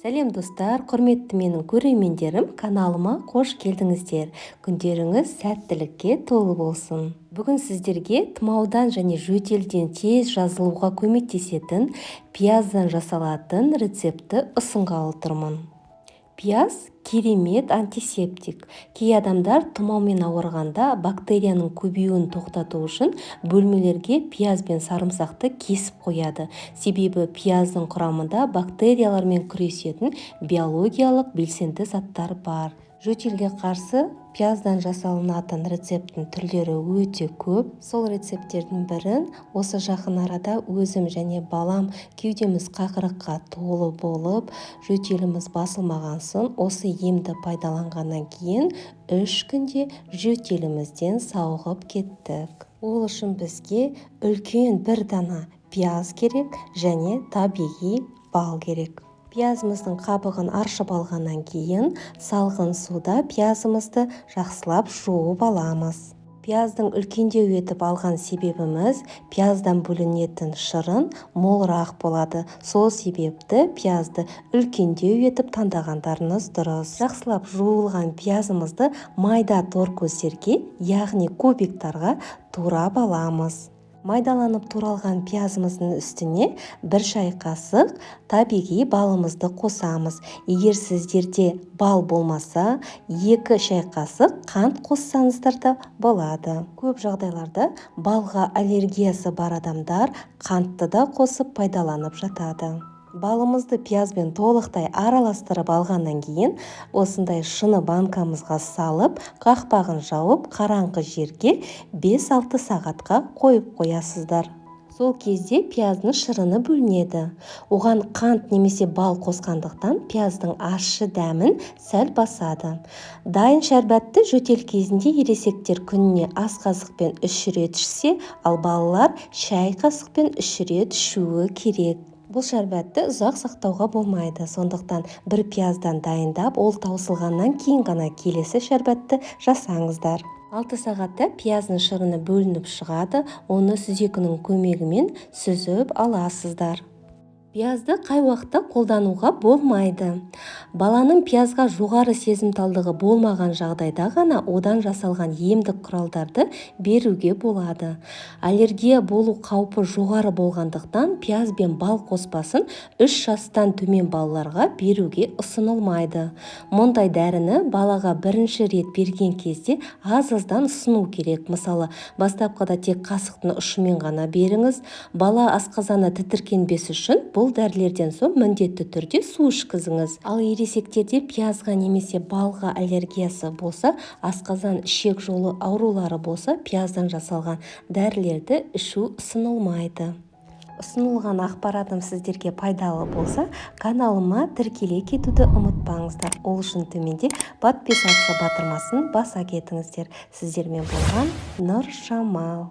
Сәлем достар, құрметті менің көрермендерім, каналыма қош келдіңіздер. Күндеріңіз сәттілікке толы болсын. Бүгін сіздерге тұмаудан және жөтелден тез жазылуға көмектесетін пияздан жасалатын рецепті ұсынғалы тұрмын. Пияз керемет антисептик. Кей адамдар тұмаумен ауырғанда бактерияның көбеюін тоқтату үшін бөлмелерге пияз бен сарымсақты кесіп қояды. Себебі пияздың құрамында бактериялармен күресетін биологиялық белсенді заттар бар. Жөтелге қарсы пияздан жасалынатын рецепттің түрлері өте көп. Сол рецепттердің бірін осы жақын арада өзім және балам кеудеміз қақырыққа толы болып, жөтеліміз басылмаған соң осы емді пайдаланғаннан кейін 3 күнде жөтелімізден сауығып кеттік. Ол үшін бізге үлкен бір дана пияз керек және табиғи бал керек. Пиязымыздың қабығын аршып алғаннан кейін салқын суда пиязымызды жақсылап жуып аламыз. Пияздың үлкендеу етіп алған себебіміз пияздан бөлінетін шырын молырақ болады. Сол себепті пиязды үлкендеу етіп таңдағандарыңыз дұрыс. Жақсылап жуылған пиязымызды майда тор көздерге, яғни кубиктарға турап аламыз. Майдаланып туралған пиязымыздың үстіне 1 шай қасық табиғи балымызды қосамыз. Егер сіздерде бал болмаса, 2 шай қасық қант қоссаңыздар да болады. Көп жағдайларда балға аллергиясы бар адамдар қантты да қосып пайдаланып жатады. Балымызды пиязбен толықтай араластырып алғаннан кейін, осындай шыны банкамызға салып, қақпағын жауып, қараңғы жерге 5-6 сағатқа қойып қоясыздар. Сол кезде пияздың шырыны бөлінеді. Оған қант немесе бал қосқандықтан пияздың ащы дәмін сәл басады. Дайын шәрбәтті жөтел кезінде ересектер күніне ас қасықпен 3 рет ішсе, ал балалар шай қасықпен 3 рет ішуі керек. Бұл шәрбәтті ұзақ сақтауға болмайды, сондықтан бір пияздан дайындап, ол таусылғаннан кейін ғана келесі шәрбәтті жасаңыздар. 6 сағатта пияздың шырыны бөлініп шығады, оны сүзекінің көмегімен сүзіп аласыздар. Пиязды қай уақытта қолдануға болмайды. Баланың пиязға жоғары сезімталдығы болмаған жағдайда ғана одан жасалған емдік құралдарды беруге болады. Аллергия болу қаупі жоғары болғандықтан пияз бен бал қоспасын 3 жастан төмен балаларға беруге ұсынылмайды. Мұндай дәріні балаға бірінші рет берген кезде аз-аздан ұсыну керек. Мысалы, бастапқыда тек қасықтың ұшымен ғана беріңіз. Бала асқазаны тітіркенбес үшін бұл дәрілерден соң міндетті түрде су ішкізіңіз. Ал ересектерде пиязға немесе балға аллергиясы болса, асқазан ішек жолы аурулары болса, пияздан жасалған дәрілерді ішу ұсынылмайды. Ұсынылған ақпаратым сіздерге пайдалы болса, каналыма тіркеле кетуді ұмытпаңыздар. Ол үшін төменде подписаться батырмасын баса кетіңіздер. Сіздермен болған Нұржамал.